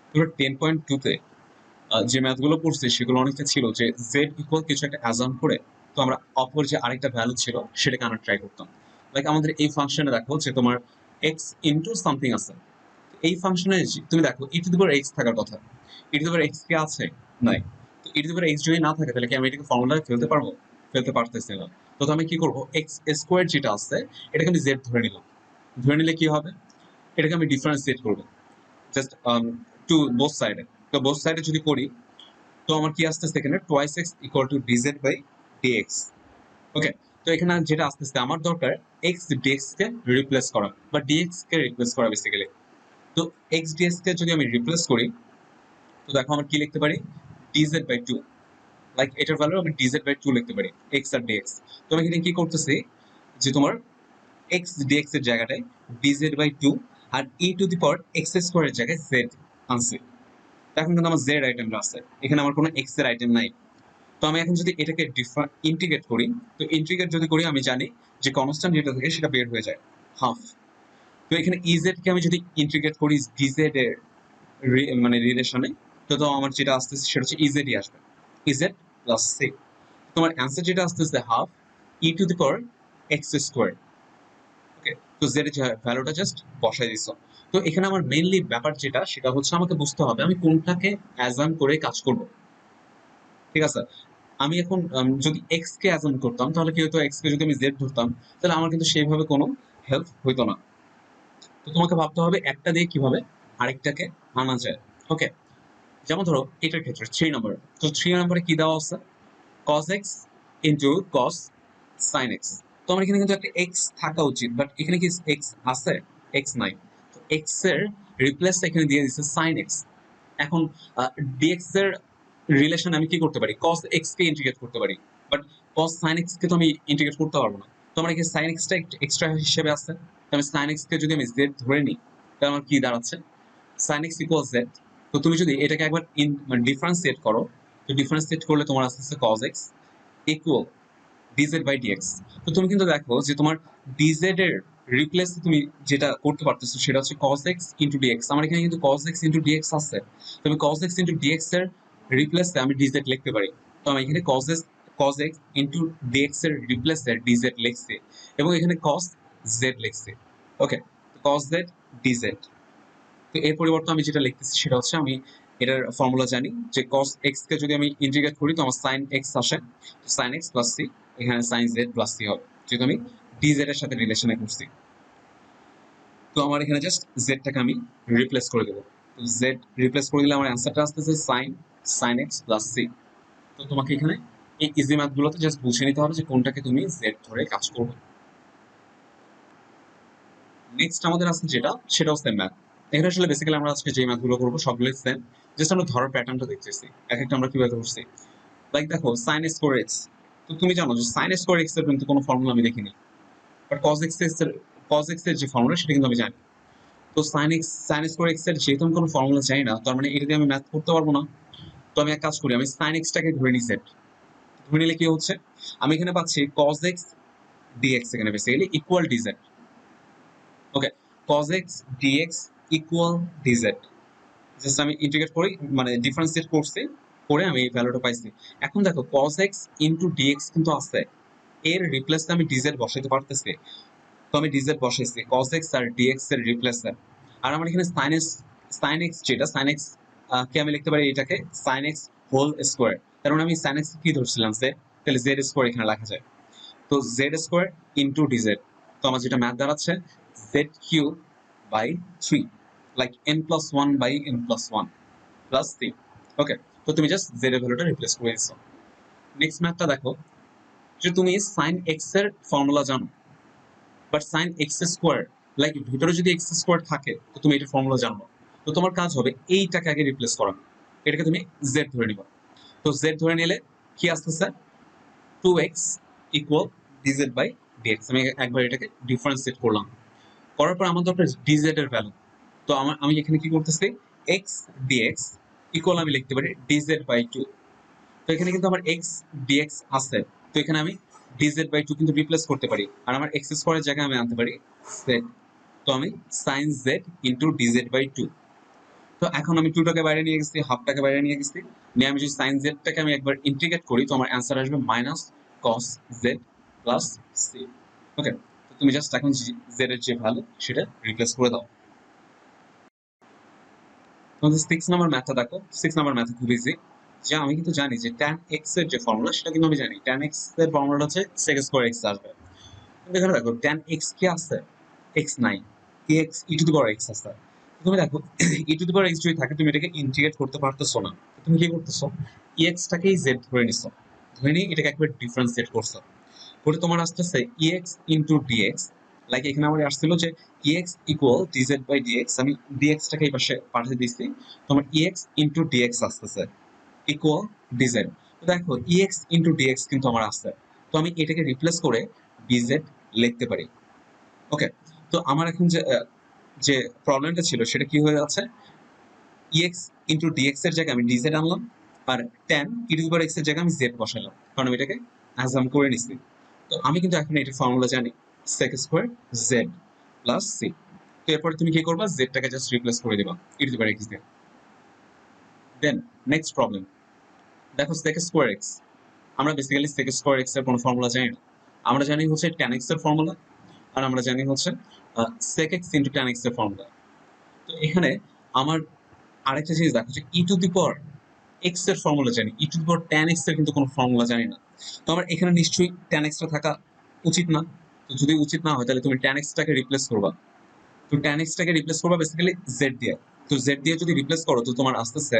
তোমরা 10.2 তে যে ম্যাথগুলো পড়ছি সেগুলো অনেকটা ছিল যে জেড ইকুয়াল কিছু একটা অ্যাজাম করে তো আমরা অপর যে আরেকটা ভ্যালু ছিল সেটাকে আনার ট্রাই করতাম। লাইক আমাদের এই ফাংশনে দেখো যে তোমার এক্স ইন্টু সামথিং আছে। এই ফাংশনে তুমি দেখো ই টু দি পাওয়ার এক্স থাকার কথা, ই টু দি পাওয়ার এক্স কি আছে? নাই। তো ই টু দি পাওয়ার এক্স যদি না থাকে তাহলে কি আমি এটাকে ফর্মুলায় ফেলতে পারবো? ফেলতে পারতেছি না। তো আমি কি করবো, এক্স স্কোয়ার যেটা আছে এটাকে আমি জেড ধরে নিলাম। ধরে নিলে কি হবে, এটাকে আমি ডিফারেন্সিয়েট করবো জাস্ট টু বোথ সাইডে। তো বোথ সাইডে যদি করি তো আমার কি আসতেছে এখানে twice x equal to dz by dx. Okay, তো এখানে যেটা আসতেছে আমার দরকার এক্স ডিএক্স কে রিপ্লেস করা বা ডিএক্স কে রিপ্লেস করা বেসিক্যালি। তো এক্স ডিএক্স কে যদি আমি রিপ্লেস করি তো দেখো আমরা কি লিখতে পারি, ডিজেড বাই টু। লাইক এটার ভ্যালু আমি ডিজেড বাই টু লিখতে পারি, এক্স আর ডিএক্স। তো আমি এখানে কি করতেছি যে তোমার এক্স ডিএক্স এর জায়গাটায় ডিজেড বাই টু আর e to the power x স্কোয়ারের জায়গায় জেড আনছি। এখন কিন্তু আমার জেড আইটেমটা আছে, এখানে আমার কোনো এক্স এর আইটেম নাই। তো আমি এখন যদি এটাকে ইন্টিগ্রেট করি, তো ইন্টিগ্রেট যদি করি আমি জানি যে কনস্ট্যান্ট যেটা থাকে সেটা বের হয়ে যায় হাফ। তো এখানে ইজেড কে আমি যদি ইন্টিগ্রেট করি ডিজেড এর মানে রিলেশনে, তো তো আমার যেটা আসতেছে সেটা হচ্ছে ইজেডই আসবে, ইজেড প্লাস সি। তোমার অ্যান্সার যেটা আসতেছে half e to the power x square. Okay, তো জেড এর ভ্যালুটা জাস্ট বসাই দিছো। তো এখানে আমার মেইনলি ব্যাপার যেটা সেটা হচ্ছে আমাকে বুঝতে হবে আমি কোনটাকে অ্যাজাম করে কাজ করব। ঠিক আছে, আমি এখন যদি এক্স কে অ্যাজাম করতাম তাহলে কি হতো, এক্স কে যদি আমি জেড ধরতাম তাহলে আমার কিন্তু সেইভাবে কোনো হেল্প হইতো না। তো তোমাকে ভাবতে হবে একটা দিয়ে কিভাবে আরেকটাকে আনা যায়। ওকে, যেমন ধরো এটার ক্ষেত্রে 3 নম্বর। তো 3 নম্বরে কি দেওয়া আছে, cos x into cos sin x। তো আমার এখানে কিন্তু একটা এক্স থাকা উচিত, বাট এখানে কি এক্স আছে? এক্স নাই। তো এক্স এর রিপ্লেস এখানে দিয়ে দিচ্ছে sin x। এখন ডিএক্স এর রিলেশন আমি কি করতে পারি, cos x কে ইন্টিগ্রেট করতে পারি, বাট cos sin x কে তো আমি ইন্টিগ্রেট করতে পারবো না। তো আমার এখানে sin x টা এক্সট্রা হিসেবে আছে। তো আমি sin x কে যদি আমি z ধরে নিই তাহলে আমার কি দাঁড়াচ্ছে, sin x ইকুয়াল z। তো তুমি যদি এটাকে একবার মানে ডিফারেন্সিয়েট করো, তো ডিফারেন্সিয়েট করলে তোমার আসছে cos x equal dz by dx। তো তুমি কিন্তু দেখো যে তোমার dz এর রিপ্লেস তুমি যেটা করতে পারতেছো সেটা হচ্ছে cos x ইন্টু dx। আমার এখানে কিন্তু cos x ইন্টু dx আছে। তবে cos x ইন্টু dx এর রিপ্লেসে আমি dz লিখতে পারি। তো আমি এখানে cos x ইন্টু dx এর রিপ্লেসে dz লিখছি এবং এখানে cos z লিখছি। ওকে, cos z dz। তো এর পরিবর্তে আমি যেটা লিখতেছি সেটা হচ্ছে আমি এটার ফর্মুলা জানি যে cos x কে যদি আমি ইন্টিগ্রেট করি তো আমার sin x আসে, তো sin x প্লাস c, এখানে sin z প্লাস c হবে যেহেতু আমি dz এর সাথে রিলেশনে করছি। তো আমার এখানে জাস্ট z টাকে আমি রিপ্লেস করে দেবো। তো z রিপ্লেস করে দিলে আমার অ্যান্সারটা আসতেছে sin x প্লাস c। তো তোমাকে এখানে এই ইজি ম্যাথ গুলোতে জাস্ট বুঝে নিতে হবে যে কোনটাকে তুমি z ধরে কাজ করবে। নেক্সট আমাদের আছে যেটা সেটাও সেম ম্যাথ। এখানে আসলে বেসিক্যালি আমরা আজকে যে ম্যাথগুলো করবো সবগুলোই সেম, জাস্ট আমরা ধরার প্যাটার্নটা দেখতেছি এক একটা আমরা কিভাবে করছি। লাইক দেখো সাইন স্কোয়ার এক্স। তো তুমি জানো যে সাইন স্কোয়ার এক্স এর কিন্তু কোনো ফর্মুলা আমি দেখিনি, বাট কজ এক্স এর যে ফর্মুলা সেটা কিন্তু আমি জানি। তো সাইন স্কোয়ার এক্স এর যেহেতু আমি কোনো ফর্মুলা জানি না তার মানে এটা দিয়ে আমি ম্যাথ করতে পারবো না। তো আমি এক কাজ করি, আমি সাইন এক্সটাকে ধরে নিই সেট। ধরে নিলে কি হচ্ছে, আমি এখানে পাচ্ছি কজ এক্স ডিএক্স এখানে বেসিক্যালি ইকুয়াল ডিজেড। ওকে, cos x dx equal dz। Just আমি ইন্টিগ্রেট করি মানে ডিফারেন্সিয়েট করছি, করে আমি এই ভ্যালুটা পাইছি। এখন দেখো cos x ইন্টু dx কিন্তু আছে, এর রিপ্লেসে আমি dz বসাইতে পারতেছি। তো আমি dz বসাইছি cos x আর dx এর রিপ্লেসে। আর আমার এখানে sin x যেটা sin x কে আমি লিখতে পারি এটাকে sin x হোল স্কোয়ার। কারণ আমি sin x কি ধরছিলাম z, তাহলে z স্কোয়ার এখানে লেখা যায়। তো জেড স্কোয়ার ইন্টু ডিজেড। তো আমার যেটা ম্যাথ দাঁড়াচ্ছে z cube by three, like n plus one by n plus one plus three. Okay, তো তুমি জাস্ট জেড এর ভ্যালুটা রিপ্লেস করে দিচ্ছ। নেক্সট ম্যাথটা দেখো যে তুমি সাইন এক্স এর ফর্মুলা জানো, but sine x square like ভিতরে যদি এক্স স্কোয়ার থাকে তো তুমি এটার ফর্মুলা জানো। তো তোমার কাজ হবে এইটাকে আগে রিপ্লেস করা, এটাকে তুমি জেড ধরে নিবা। তো জেড ধরে নিলে কি আসতেছে, 2x equal dz by dx। আমি একবার এটাকে ডিফারেন্সিয়েট করলাম, করার পর আমার দরকার dz এর ভ্যালু। তো আমি এখানে কি করতেছি, x dx ইকুয়াল আমি লিখতে পারি dz বাই 2। তো এখানে কিন্তু আমার x dx আছে, তো এখানে আমি dz বাই 2 কিন্তু রিপ্লেস করতে পারি আর আমার x স্কোয়ারের জায়গায় আমি আনতে পারি z। তো আমি sin z into dz by 2। তো এখন আমি 2 টাকে বাইরে নিয়ে গেছি, হাফ টাকে বাইরে নিয়ে গেছি, নিয়ে আমি যদি sin z টাকে আমি একবার ইন্টিগ্রেট করি তো আমার অ্যান্সার আসবে minus cos z plus c। ওকে, তো তুমি জাস্ট এখন z এর যে ভ্যালু সেটা রিপ্লেস করে দাও। তোমাদের 6 নাম্বার ম্যাথটা দেখো, 6 নাম্বার ম্যাথ খুব ইজি। যে আমি কিন্তু জানি যে tan x এর যে ফর্মুলা সেটা কিন্তু আমি জানি tan x এর ফর্মুলাটা হচ্ছে sec স্কয়ার x আসবে। কিন্তু এখানে দেখো tan x কি আছে, x নাই, x e two the power x আছে। তুমি দেখো e two the power x যদি থাকে তুমি এটাকে ইন্টিগ্রেট করতে পারতেছো না, তুমি কি করতেছো ex টাকেই z ধরে নিছো, ধরে নিয়ে এটাকে একবার ডিফারেন্সিয়েট করছো, করে তোমার আসতেছে ex ইনটু dx। লাইক এখানে আমার আসছিল যে ex equal dz by dx, আমি dx টাকে এই পাশে পাঠিয়ে দিচ্ছি, তোমার ex ইনটু dx আসতেছে ইকুয়াল dz। তো দেখো ex ইনটু dx কিন্তু আমার আসছে, তো আমি এটাকে রিপ্লেস করে dz লিখতে পারি। ওকে, তো আমার এখন যে প্রবলেমটা ছিল সেটা কি হয়ে যাচ্ছে, ex ইনটু dx এর জায়গায় আমি dz আনলাম, আর tan e two the power x এর জায়গায় আমি z বসালাম, কারণ আমি এটাকে অ্যাজাম করে নিছি। তো আমি কিন্তু এখন এটার ফর্মুলা জানি sec square z plus c। তো এরপরে তুমি কি করবা, z টাকে জাস্ট রিপ্লেস করে দিবা e two the power x দিয়ে। দেন নেক্সট প্রবলেম দেখো sec স্কয়ার x, আমরা বেসিক্যালি sec স্কয়ার x এর কোনো ফর্মুলা জানি না, আমরা জানি হচ্ছে tan x এর ফর্মুলা, আর আমরা জানি হচ্ছে sec x into tan x এর ফর্মুলা। তো এখানে আমার আরেকটা জিনিস দেখো যে e to the power x এর ফর্মুলা জানি, e to the power tan x এর কিন্তু কোনো ফর্মুলা জানি না। তো আমার এখানে নিশ্চয়ই ট্যান এক্সটা থাকা উচিত না। তো যদি উচিত না হয় তাহলে তুমি ট্যান এক্সটাকে রিপ্লেস করবা, তো ট্যান এক্সটাকে রিপ্লেস করবা বেসিক্যালি জেড দিয়ে। তো জেড দিয়ে যদি রিপ্লেস করো তো তোমার আস্তে আস্তে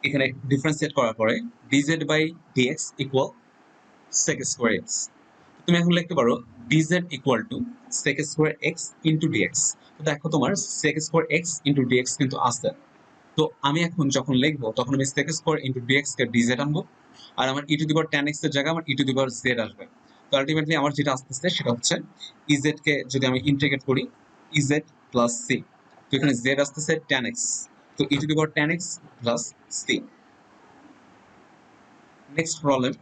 এখানে ডিফারেন্সিয়েট করার পরে dz by dx equal sec square x. তুমি এখন লিখতে পারো dz equal to sec square x into dx। তো দেখো তোমার sec square x into dx কিন্তু আছে। তো আমি এখন যখন লিখবো তখন আমি sec স্কয়ার ইনটু dx কে dz আনবো, আর আমার e two the power tan x এর জায়গায় আমার e two the power z আসবে। তো আলটিমেটলি আমার যেটা আসতেছে সেটা হচ্ছে ez কে যদি আমি ইন্টিগ্রেট করি ez প্লাস c, তো এখানে z আসতেছে tan x, তো e two the power tan x plus c। Next problem,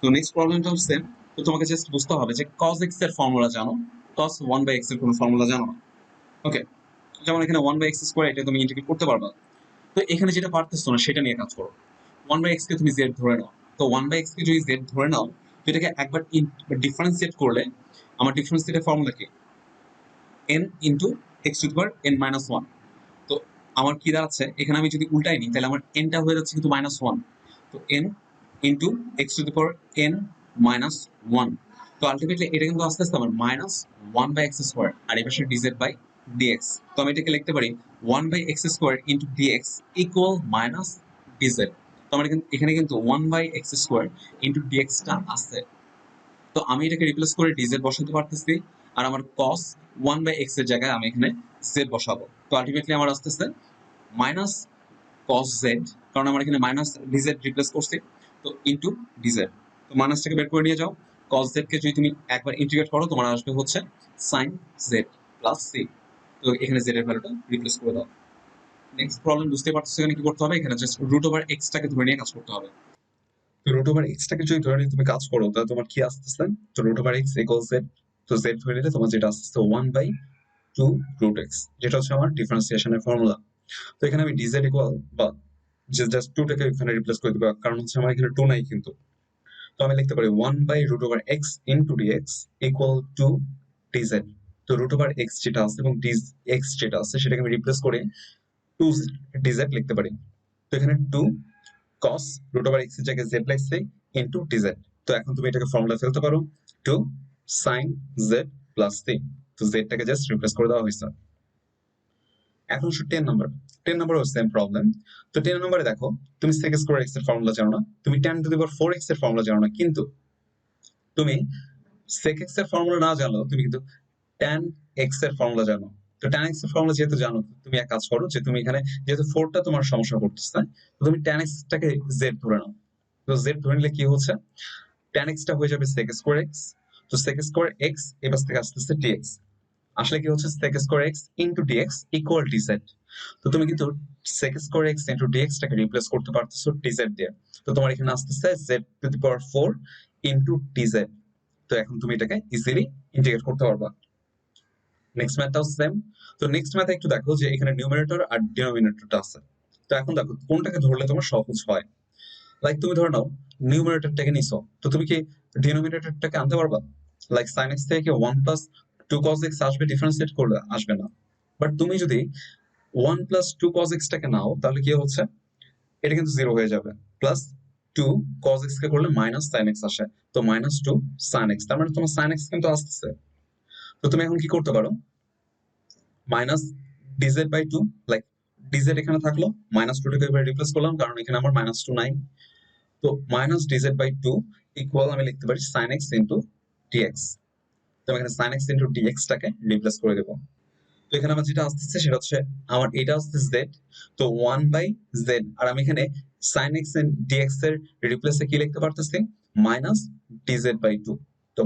তো নেক্সট প্রবলেমটা হচ্ছে, তো তোমাকে জাস্ট বুঝতে হবে যে cos x এর ফর্মুলা জানো, cos 1 বাই x এর কোনো ফর্মুলা জানো না। ওকে, যেমন এখানে 1 বাই x স্কয়ার এটা তুমি ইন্টিগ্রেট করতে পারবা। তো এখানে যেটা পারতেছো না সেটা নিয়ে কাজ করো। 1 বাই x কে তুমি z ধরে নাও, তো 1 বাই x কে যদি z ধরে নাও তো এটাকে একবার ডিফারেন্সিয়েট করলে আমার ডিফারেন্সিয়েটের ফর্মুলা কি n into x two the power n minus 1। তো আমার কি দাঁড়াচ্ছে এখানে আমি যদি উল্টাই নিই তাহলে আমার nটা হয়ে যাচ্ছে কিন্তু মাইনাস 1, তো n into x two the power n minus 1। তো আলটিমেটলি এটা কিন্তু আস্তে আস্তে আমার মাইনাস 1 বাই এক্স স্কোয়ার আর এই পাশে dz বাই dx। তো আমি এটাকে লিখতে পারি 1 by x square into dx equal minus dz। তো আমার এখানে কিন্তু 1 by x square into dx টা আছে, তো আমি এটাকে রিপ্লেস করে dz বসাতে পারতেছি, আর আমার cos 1 বাই x এর জায়গায় আমি এখানে z বসাবো। তো আলটিমেটলি আমার আসতেছে মাইনাস cos z, কারণ আমার এখানে মাইনাস dz রিপ্লেস করছি, তো ইনটু dz। তো মাইনাসটাকে বের করে নিয়ে যাও, cos z কে যদি তুমি একবার ইন্টিগ্রেট করো তোমার আসবে হচ্ছে sin z প্লাস c। তো এখানে z এর ভ্যালুটা রিপ্লেস করে দাও। নেক্সট প্রবলেম বুঝতে পারছো এখানে কি করতে হবে, এখানে জাস্ট রুট ওভার x টাকে ধরে নিয়ে কাজ করতে হবে। তো রুট ওভার এক্স টাকে যদি ধরে নিয়ে তুমি কাজ করো তাহলে তোমার কি আসতেছে, তো root over x equal z, তো জেড ধরে নিলে তোমার যেটা আসতেছে 1/2 রুট এক্স, যেটা হচ্ছে আমার ডিফারেন্সিয়েশনের ফর্মুলা। তো এখানে আমি ডিজেড ইকুয়াল বা জাস্ট 2 টাকে এখানে রিপ্লেস করে দেবো, কারণ হচ্ছে আমার এখানে 2 নাই কিন্তু। তো আমি লিখতে পারি root over x into dx equal to dz. তো রুট ওভার এক্স যেটা আছে এবং এক্স যেটা আছে সেটাকে আমি রিপ্লেস করে 2 ডিজেড লিখতে পারি। তো এখানে 2 cos রুট ওভার এক্স এর জায়গায় জেড লাগছে ইনটু ডিজেড। তো এখন তুমি এটাকে ফর্মুলা ফেলতে পারো 2 sin z প্লাস 3। তো জেডটাকে জাস্ট রিপ্লেস করে দেওয়া হয়েছে। এখন হচ্ছে 10 নাম্বার, 10 নাম্বারও সেম প্রবলেম। তো 10 নম্বরে দেখো তুমি sec স্কয়ার x এর ফর্মুলা জানো না, তুমি tan two the power 4x এর ফর্মুলা জানো না, কিন্তু তুমি sec x এর ফর্মুলা না জানলেও তুমি কিন্তু tan x এর ফর্মুলা জানো। তো tan x এর ফর্মুলা যেহেতু জানো তুমি এক কাজ করো যে তুমি এখানে যেহেতু 4টা তোমার সমস্যা করতেছে, তো তুমি tan x টাকে z ধরে নাও। তো z ধরে নিলে কি হচ্ছে, tan x টা হয়ে যাবে sec স্কয়ার x, তো sec স্কয়ার x এবার থেকে আসতেছে dx, আসলে কি হচ্ছে sec square x into dx equal dz। তো তুমি কিন্তু sec square x into dx টাকে রিপ্লেস করতে পারতেছো dz দিয়ে। তো তোমার এখানে আসতেছে z to the power 4 into dz। তো এখন তুমি এটাকে ইজিলি ইন্টিগ্রেট করতে পারবা। নেক্সট ম্যাথটাও সেম। তো নেক্সট ম্যাথে একটু দেখো যে এখানে নিউমারেটর আর ডিনোমিনেটরটা আছে। তো এখন দেখো কোনটাকে ধরলে তোমার সহজ হয়। লাইক তুমি ধরে নাও নিউমারেটরটাকে নিছো, তো তুমি কি ডিনোমিনেটরটাকে আনতে পারবা? লাইক সাইন এক্স থেকে 1 + 2 cos x আসবে, ডিফারেন্সিয়েট করলে আসবে না। বাট তুমি যদি 1 + 2 cos x টাকে নাও, তাহলে কি হচ্ছে, এটা কিন্তু 0 হয়ে যাবে। প্লাস 2 cos x কে করলে -sin x আসে, তো -2 sin x, তার মানে তোমার sin x কিন্তু আসতেছে। তো তুমি এখন কি করতে পারো, -dz/2, লাইক dz এখানে থাকলো, -2টাকে এবার রিপ্লেস করলাম কারণ এখানে আমার -2 নাই। তো -dz/2 ইকুয়াল আমি লিখতে পারি sin x ইন্টু dx। তো আমি এখানে sin x ইন্টু dx টাকে রিপ্লেস করে দেবো। তো এখানে আমার যেটা আসতেছে সেটা হচ্ছে, আমার এটা আসছে z, তো 1/z, আর আমি এখানে sin x এন্ড dx এর রিপ্লেসে কি লিখতে পারতেছি, -dz/2। তো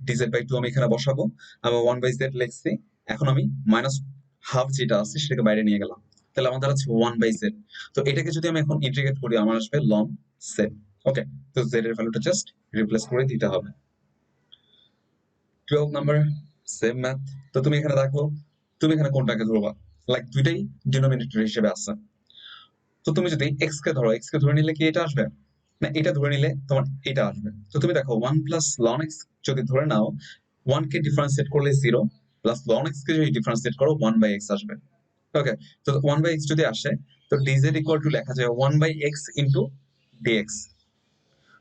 -dz/2 আমি এখানে বসাবো, আমি 1/z লিখছি। এখন আমি -হাফ যেটা আছে সেটাকে বাইরে নিয়ে গেলাম, তাহলে আমাদের আছে 1/z। তো এটাকে যদি আমি এখন ইন্টিগ্রেট করি, আমার আসবে ln z। ওকে, তো z এর ভ্যালুটা জাস্ট রিপ্লেস করে দিতে হবে। 12 নাম্বার, সেম ম্যাথ। তো তুমি এখানে দেখো, তুমি এখানে কোনটাকে ধরবা, লাইক দুইটাই ডিনোমিনেটর হিসেবে আছে। তো তুমি যদি এক্স কে ধরো, এক্স কে ধরে নিলে কি এটা আসবে, না এটা ধরে নিলে তোমার এটা আসবে। তো তুমি দেখো 1 + ln x যদি ধরে নাও, 1 কে ডিফারেন্সিয়েট করলে 0, প্লাস ln x কে যদি ডিফারেন্সিয়েট করো 1/x আসবে। ওকে, তো 1/x যদি আসে, তো dz ইকুয়াল টু লেখা যায় 1/x ইন্টু dx।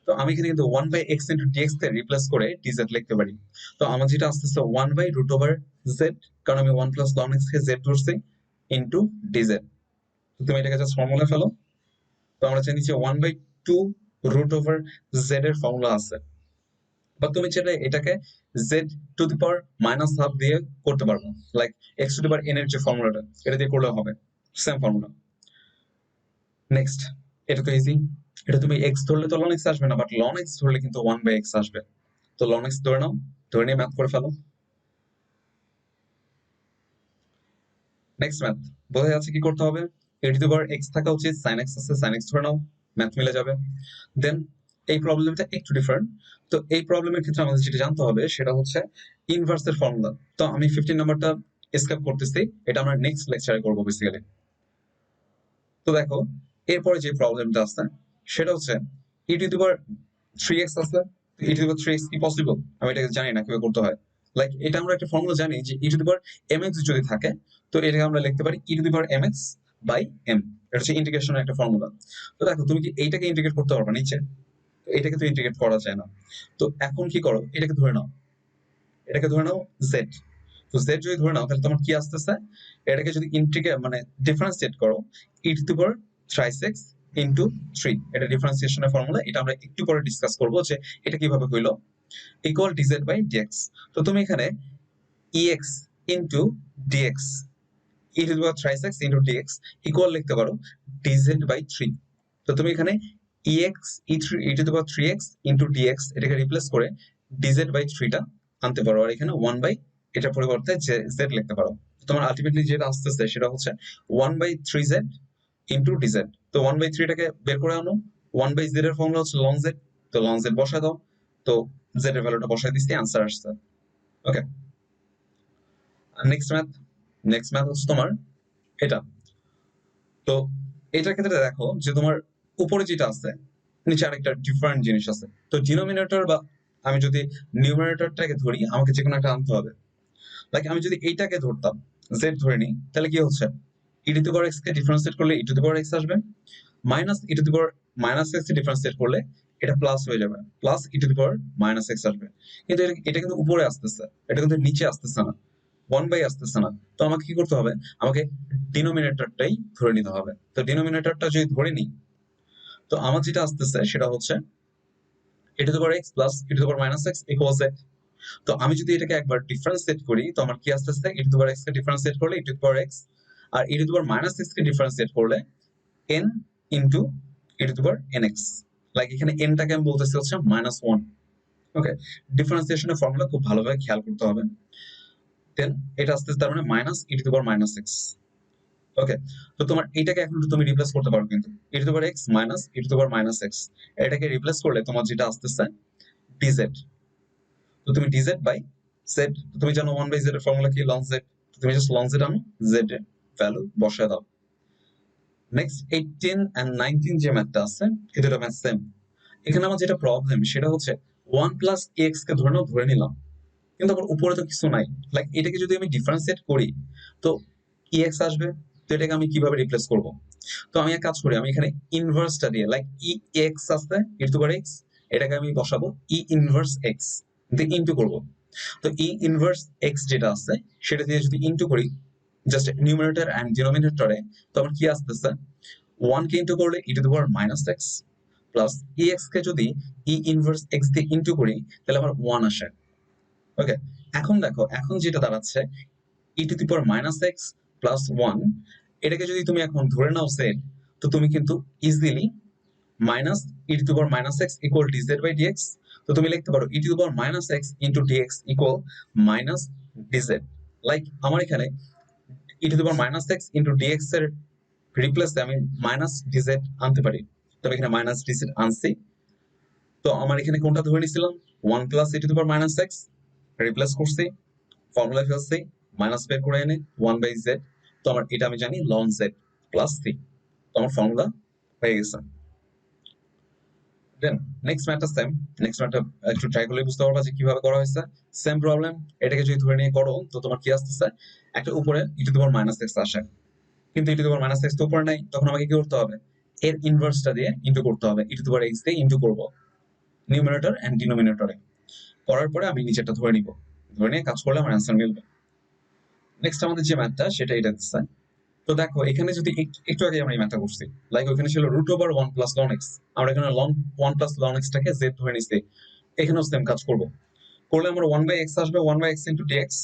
তো আমি এখানে কিন্তু 1/x ইন্টু dx কে রিপ্লেস করে dz লিখতে পারি। তো আমার যেটা আসতেছে 1/√z, কারণ আমি 1 + ln x কে z ধরছি, ইন্টু dz। তো তুমি এটাকে জাস্ট ফর্মুলা ফেলো। তো আমরা জানি যে 1/2√z এর ফর্মুলা আছে, বা তুমি চাইলে এটাকে z⁻⁻½ দিয়ে করতে পারবো, লাইক x⁻n এর যে ফর্মুলাটা, এটা দিয়ে করলেও হবে, সেম ফর্মুলা। নেক্সট, এটা তো ইজি। এটা তুমি x ধরলে তো ln x আসবে না, বাট ln x ধরলে কিন্তু 1/x আসবে। তো ln x ধরে নাও, ধরে নিয়ে ম্যাথ করে ফেলো। নেক্সট ম্যাথ, বোঝা যাচ্ছে কি করতে হবে। e⁻x থাকা উচিত, sin x আছে, sin x ধরে নাও, ম্যাথ মিলে যাবে। দেন এই প্রবলেমটা একটু ডিফারেন্ট। তো এই প্রবলেমের ক্ষেত্রে আমাদের যেটা জানতে হবে সেটা হচ্ছে ইনভার্সের ফর্মুলা। তো আমি 15 নাম্বারটা স্কিপ করতেছি, এটা আমরা নেক্সট লেকচারে করবো বেসিক্যালি। তো দেখো, এরপরে যে প্রবলেমটা আছে সেটা হচ্ছে e⁻3x আছে। e⁻3x কি পসিবল? আমি এটা জানি না কিভাবে করতে হয়। লাইক এটা আমরা একটা ফর্মুলা জানি যে e⁻mx যদি থাকে, তো এটাকে আমরা লিখতে পারি e⁻mx/m। এটা হচ্ছে ইন্টিগ্রেশনের একটা ফর্মুলা। তো দেখো, তুমি কি এইটাকে ইন্টিগ্রেট করতে পারবে নিচে? তো এটাকে তো ইন্টিগ্রেট করা যায় না। তো এখন কি করো, এটাকে ধরে নাও, এটাকে ধরে নাও z। তো z যদি ধরে নাও, তাহলে তোমার কি আসতেছে, এটাকে যদি ইন্টিগ্রেট মানে ডিফারেন্সিয়েট করো, e⁻3x ইন্টু 3, এটা ডিফারেন্সিয়েশনের ফর্মুলা, এটা আমরা একটু পরে ডিসকাস করবো যে এটা কিভাবে হইলো, ইকুয়াল dz/dx। তো তুমি এখানে ex into dx, e⁻3x into dx equal লিখতে পারো dz/3। তো তুমি এখানে ex e⁻3x ইন্টু dx এটাকে রিপ্লেস করে dz/3 টা আনতে পারো, আর এখানে 1 এটার পরিবর্তে z লিখতে পারো। তোমার আলটিমেটলি যেটা আসতেছে সেটা হচ্ছে 1/3z ইন্টু dz। তো 1/3 টাকে বের করে আনো, 1/z এর ফর্মুলা হচ্ছে ln z। তো ln z বসায় দাও, তো z এর ভ্যালুটা বসায় দিচ্ছি, আনসার আসছে। ওকে, নেক্সট ম্যাথ। নেক্সট ম্যাথ হচ্ছে তোমার এটা। তো এটার ক্ষেত্রে দেখো যে তোমার উপরে যেটা আছে, নিচে আরেকটা ডিফারেন্ট জিনিস আছে। তো ডিনোমিনেটর বা আমি যদি নিউমারেটরটাকে ধরি, আমাকে যে কোনো একটা আনতে হবে। লাইক আমি যদি এইটাকে ধরতাম, z ধরে নিই, তাহলে কি হচ্ছে, e⁻x কে ডিফারেন্সিয়েট করলে e⁻x আসবে, -e⁻x কে ডিফারেন্সিয়েট করলে এটা প্লাস হয়ে যাবে, প্লাস e⁻x আসবে। কিন্তু এটা কিন্তু উপরে আসতেছে, এটা কিন্তু নিচে আসতেছে না, 1 আসতেছে না। তো আমাকে কি করতে হবে, আমাকে ডিনোমিনেটরটাই ধরে নিতে হবে। তো ডিনোমিনেটরটা যদি ধরে নিই, তো আমার যেটা আসতেছে সেটা হচ্ছে e⁻x plus e⁻x equal z। তো আমি যদি এটাকে একবার ডিফারেন্সিয়েট করি, তো আমার কি আসতেছে, e⁻x কে ডিফারেন্সিয়েট করলে e⁻x, আর e⁻x কে ডিফারেন্সিয়েট করলে n ইন্টু e⁻nx। লাইক এখানে n টাকে আমি বলতেছি হচ্ছে -1। ওকে, ডিফারেন্সিয়েশনের ফর্মুলা খুব ভালোভাবে খেয়াল করতে হবে। দেন এটা আসতেছে তার মানে -e⁻x। ওকে, তো তোমার এইটাকে এখন তুমি রিপ্লেস করতে পারো কিন্তু e⁻x মাইনাস e⁻x, এটাকে রিপ্লেস করলে তোমার যেটা আসতেছে dz। তো তুমি dz/z, তুমি জানো 1/z এর ফর্মুলা কি, ln z। তুমি জাস্ট লং জেড আনো, জেড এর ভ্যালু বসায় দাও। নেক্সট 18 এন্ড 19 যে ম্যাথটা আছে এই দুটো ম্যাথ সেম। এখানে আমার যেটা প্রবলেম সেটা হচ্ছে 1 প্লাস এক্স কে ধরে নিলাম, কিন্তু আমার উপরে তো কিছু নাই। লাইক এটাকে যদি আমি ডিফারেন্সিয়েট করি তো এক্স আসবে, তো এটাকে আমি কিভাবে রিপ্লেস করব? তো আমি এক কাজ করি, আমি এখানে ইনভার্সটা দিয়ে লাইক ই এক্স আছে ই টু পাওয়ার এক্স, এটাকে আমি বসাবো ই ইনভার্স এক্স দিয়ে ইনটু করব। তো ই ইনভার্স এক্স যেটা আছে সেটা দিয়ে যদি ইনটু করি জাস্ট নিউমারেটর এন্ড ডিনোমিনেটরে, তো আমার কি আসতেছে 1 কে ইনটু করলে e to the power minus x plus e x কে যদি ই ইনভার্স এক্স দিয়ে ইনটু করি তাহলে আমার 1 আসে। ওকে, এখন দেখো এখন যেটা দাঁড়াচ্ছে e to the power minus x plus 1, এটাকে যদি তুমি এখন ধরে নাও সেট, তো তুমি কিন্তু easily minus e to the power minus x equal dz by dx, তো তুমি লিখতে পারো e to the power minus x into dx equal minus dz. Like আমার এখানে e to the power minus x into dx এর রিপ্লেসে আমি minus DZ আনতে পারি, তবে এখানে মাইনাস ডিজেড আনছি। তো আমার এখানে কোনটা ধরে নিয়েছিলাম 1 plus E to the power minus x, replace করছি, ফর্মুলা ফেলছি, মাইনাস বের করে এনে 1 বাই জেড, তো আমার এটা আমি জানি লন জেড প্লাস সি, তো আমার ফর্মুলা হয়ে গেছে। দেন নেক্সট ম্যাথটা সেম, নেক্সট ম্যাথটা একটু ট্রাই করলে বুঝতে পারবা যে কিভাবে করা হয়েছে। সেম প্রবলেম, এটাকে যদি ধরে নিয়ে করো তো তোমার কি আসতেছে একটা উপরে e to the power minus x আসে, কিন্তু e to the power minus x তো উপরে নাই, তখন আমাকে কি করতে হবে এর ইনভার্সটা দিয়ে ইনটু করতে হবে, ই টু দি পাওয়ার এক্স দিয়ে ইনটু করব নিউমারেটর এন্ড ডিনোমিনেটরে, করার পরে আমি নিচেরটা ধরে নিব, ধরে নিয়ে কাজ করলে আমার অ্যান্সার মিলবে। নেক্সট আমাদের যে ম্যাথটা সেটা এটা দিচ্ছে। তো দেখো এখানে যদি একটু আগে আমরা এই ম্যাথটা করছি, লাইক ওখানে ছিল root over 1 plus ln x, আমরা এখানে লন 1 প্লাস লন এক্সটাকে জেড ধরে নিছি, এখানেও সেম কাজ করব, করলে আমার 1 বাই এক্স আসবে 1 by x into dx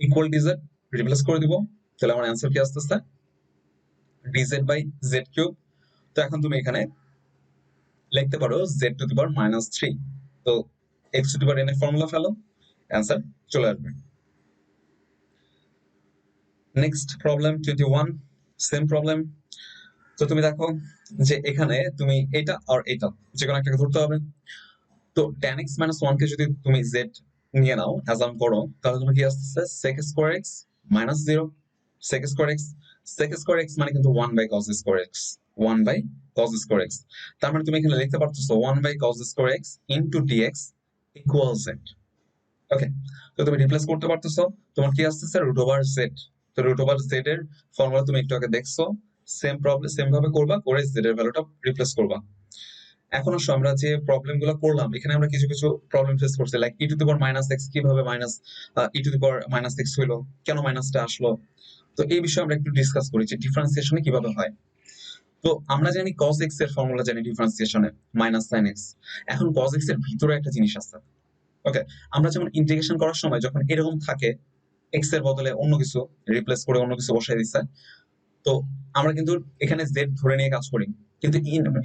equal dz, replace করে দিব, তাহলে আমার অ্যান্সার কি আসতেছে ডিজেড বাই জেড কিউব। তো এখন তুমি এখানে লিখতে পারো Z two the power minus 3, তো x two the power N এর ফর্মুলা ফেলো, অ্যান্সার চলে আসবে। Next problem 21, same problem. তো তুমি দেখো যে এখানে তুমি এটা আর এটা যে কোনো একটাকে ধরতে হবে, তো tan x minus 1 কে যদি তুমি z নিয়ে নাও অ্যাজাম করো, তাহলে তোমার কি আসছে sec square x minus 0, sec square x মানে কিন্তু 1 by cos square x, 1 by cos square x, তার মানে তুমি এখানে লিখতে পারতেছো 1 by cos square x into dx equals z। ওকে, তো তুমি রিপ্লেস করতে পারতেছো, তোমার কি আসছে রুট ওভার জেড, তো রুট ওভার জেড এর ফর্মুলা তুমি একটু আগে দেখছো, সেম প্রবলেম সেম ভাবে করবা, করে জেড এর ভ্যালুটা রিপ্লেস করবা। এখন আসো আমরা যে প্রবলেম গুলো করলাম এখানে আমরা কিছু কিছু প্রবলেম ফেস করছি, like e to the power minus x কিভাবে minus e to the power minus x হইলো, কেন মাইনাসটা আসলো, তো এই বিষয়ে আমরা একটু ডিসকাস করি যে ডিফারেন্সিয়েশনে কিভাবে হয়। তো আমরা জানি cos x এর ফর্মুলা জানি ডিফারেন্সিয়েশনে মাইনাস sin x, এখন cos x এর ভিতরে একটা জিনিস আছে। ওকে, আমরা যেমন ইন্টিগ্রেশন করার সময় যখন এরকম থাকে x এর বদলে অন্য কিছু রিপ্লেস করে অন্য কিছু বসাই দিচ্ছে, তো আমরা কিন্তু এখানে z ধরে নিয়ে কাজ করি, কিন্তু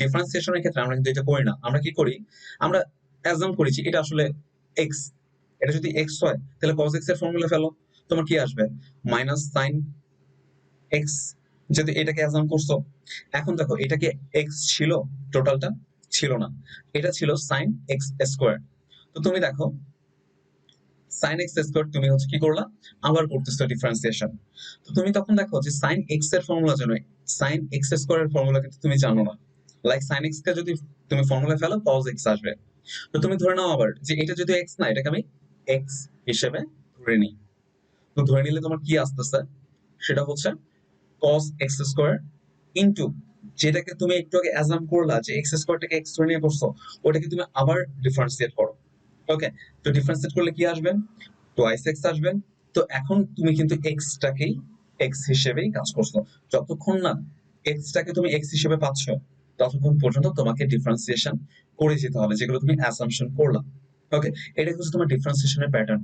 ডিফারেন্সিয়েশনের ক্ষেত্রে আমরা কিন্তু এটা করি না, আমরা কি করি আমরা অ্যাজাম করি যে এটা আসলে x, এটা যদি x হয় তাহলে cos x এর ফর্মুলা ফেলো, তোমার কি আসবে মাইনাস sin x, যদি এটাকে অ্যাজাম করছো। এখন দেখো এটা কি x ছিল, টোটালটা ছিল না, এটা ছিল sin x স্কয়ার, তো তুমি দেখো sin x স্কয়ার তুমি হচ্ছে কি করলা আবার করতেছো ডিফারেন্সিয়েশন, তো তুমি তখন দেখো যে sin x এর ফর্মুলা জানো, sin x স্কয়ার এর ফর্মুলা কিন্তু তুমি জানো না, লাইক sin x কে যদি তুমি ফর্মুলা ফেলো cos x আসবে, তো তুমি ধরে নাও আবার যে এটা যদি x না এটাকে আমি x হিসেবে ধরে নিই, তো ধরে নিলে তোমার কি আসতেছে সেটা হচ্ছে cos x স্কয়ার ইনটু যেটাকে তুমি একটু আগে অ্যাজাম করলা যে x স্কয়ারটাকে x ধরে নিয়ে করছো, ওটাকে তুমি আবার ডিফারেন্সিয়েট করো। ওকে, তো ডিফারেন্সিয়েট করলে কি আসবে টোয়াইস এক্স আসবে, তো এখন তুমি কিন্তু এক্স টাকেই এক্স হিসেবেই কাজ করছো, যতক্ষণ না এক্স টাকে তুমি এক্স হিসেবে পাচ্ছ ততক্ষণ পর্যন্ত তোমাকে ডিফারেন্সিয়েশন করে যেতে হবে যেগুলো তুমি অ্যাসাম্পশন করলা। ওকে, এটা হচ্ছে তোমার ডিফারেন্সিয়েশনের প্যাটার্ন।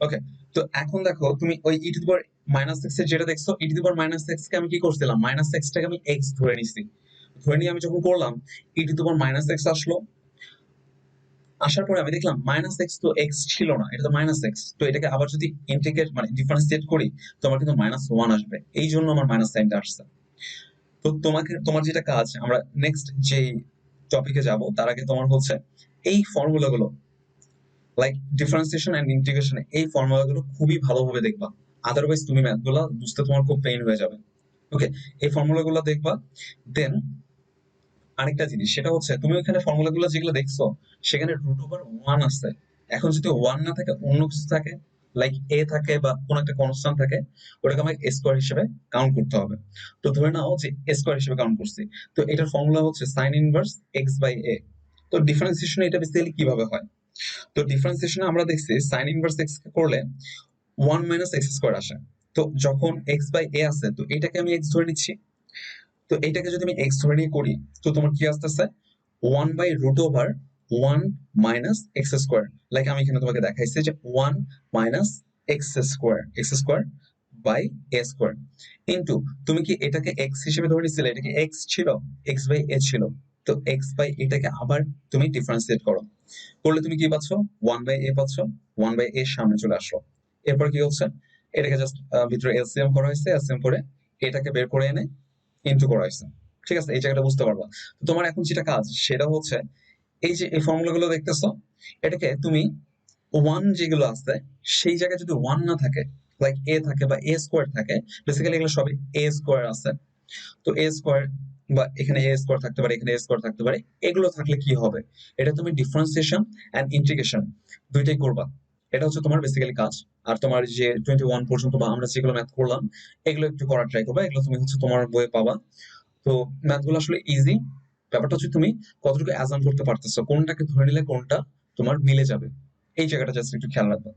ওকে, তো এখন দেখো তুমি ওই e to the power minus x এর যেটা দেখছো, e to the power minus x কে আমি কি করছিলাম মাইনাস এক্স টাকে আমি এক্স ধরে নিছি, ধরে নিয়ে আমি যখন করলাম e to the power minus x আসলো, আসার পরে আমি দেখলাম মাইনাস এক্স তো এক্স ছিল না, এটা তো মাইনাস এক্স, তো এটাকে আবার যদি ইন্টিগ্রেট মানে ডিফারেন্সিয়েট করি তো আমার কিন্তু মাইনাস ওয়ান আসবে, এই জন্য আমার মাইনাস সাইনটা আসছে। তো তোমাকে তোমার যেটা কাজ, আমরা নেক্সট যে টপিকে যাব তার আগে তোমার হচ্ছে এই ফর্মুলা গুলো লাইক ডিফারেন্সিয়েশন এন্ড ইন্টিগ্রেশন এই ফর্মুলাগুলো খুবই ভালোভাবে দেখবা, আদারওয়াইজ তুমি ম্যাথগুলো বুঝতে তোমার খুব পেইন হয়ে যাবে। ওকে, এই ফর্মুলাগুলো দেখবা। দেন আরেকটা জিনিস সেটা হচ্ছে তুমি ওখানে ফর্মুলাগুলো যেগুলো দেখছো সেখানে রুট ওভার ওয়ান আছে। এখন যদি ওয়ান না থাকে অন্য কিছু থাকে, লাইক এ থাকে বা কোন একটা কনস্ট্যান্ট থাকে, ওটাকে আমাকে স্কোয়ার হিসেবে কাউন্ট করতে হবে। তো ধরে নাও যে স্কোয়ার হিসেবে কাউন্ট করছি, তো এটার ফর্মুলা হচ্ছে সাইন ইনভার্স এক্স বাই এ। তো ডিফারেন্সিয়েশন এটা বেসিক্যালি কিভাবে হয়, তো ডিফারেন্সিয়েশনে আমরা দেখছি সাইন ইনভার্স এক্স করলে ওয়ান মাইনাস এক্স স্কোয়ার আসে। তো যখন এক্স বাই এ আছে তো এটাকে আমি এক্স ধরে নিচ্ছি, তো এইটাকে যদি আমি এক্স ধরে নিয়ে করি তো তোমার কি আসতেছে one by root over one minus x square. Like আমি এখানে তোমাকে দেখাইছি যে one minus x square by a square into, তুমি কি এটাকে এক্স হিসেবে ধরে নিচ্ছিলে, এটা কি এক্স ছিল, এক্স বাই এ ছিল, তো এক্স বাই এটাকে আবার তুমি ডিফারেন্সিয়েট করো, করলে তুমি কি পাচ্ছ ওয়ান বাই এ পাচ্ছ, ওয়ান বাই এর সামনে চলে আসলো। এরপর কি হচ্ছে এটাকে জাস্ট ভিতরে এলসিএম করা হয়েছে, এলসিএম করে এটাকে বের করে এনে ইনটু করা হয়েছে। ঠিক আছে, এই জায়গাটা বুঝতে পারবা। তো তোমার এখন যেটা কাজ সেটা হচ্ছে এই যে এই ফর্মুলা গুলো দেখতেছো, এটাকে তুমি ওয়ান যেগুলো আছে সেই জায়গায় যদি ওয়ান না থাকে, লাইক এ থাকে বা এ স্কোয়ার থাকে, বেসিক্যালি এগুলো সবই এ স্কোয়ার আছে, তো এ স্কোয়ার বা এখানে এ স্কোয়ার থাকতে পারে, এখানে এ স্কোয়ার থাকতে পারে, এগুলো থাকলে কি হবে, এটা তুমি ডিফারেন্সিয়েশন এন্ড ইন্টিগ্রেশন দুইটাই করবা। এটা হচ্ছে তোমার বেসিক্যালি কাজ। আর তোমার যে 21 পর্যন্ত বা আমরা যেগুলো ম্যাথ করলাম এগুলো একটু করার ট্রাই করবা, এগুলো তুমি হচ্ছে তোমার বইয়ে পাবা। তো ম্যাথগুলো আসলে ইজি, ব্যাপারটা হচ্ছে তুমি কতটুকু অ্যাজাম করতে পারতেছো, কোনটাকে ধরে নিলে কোনটা তোমার মিলে যাবে, এই জায়গাটা জাস্ট একটু খেয়াল রাখবা।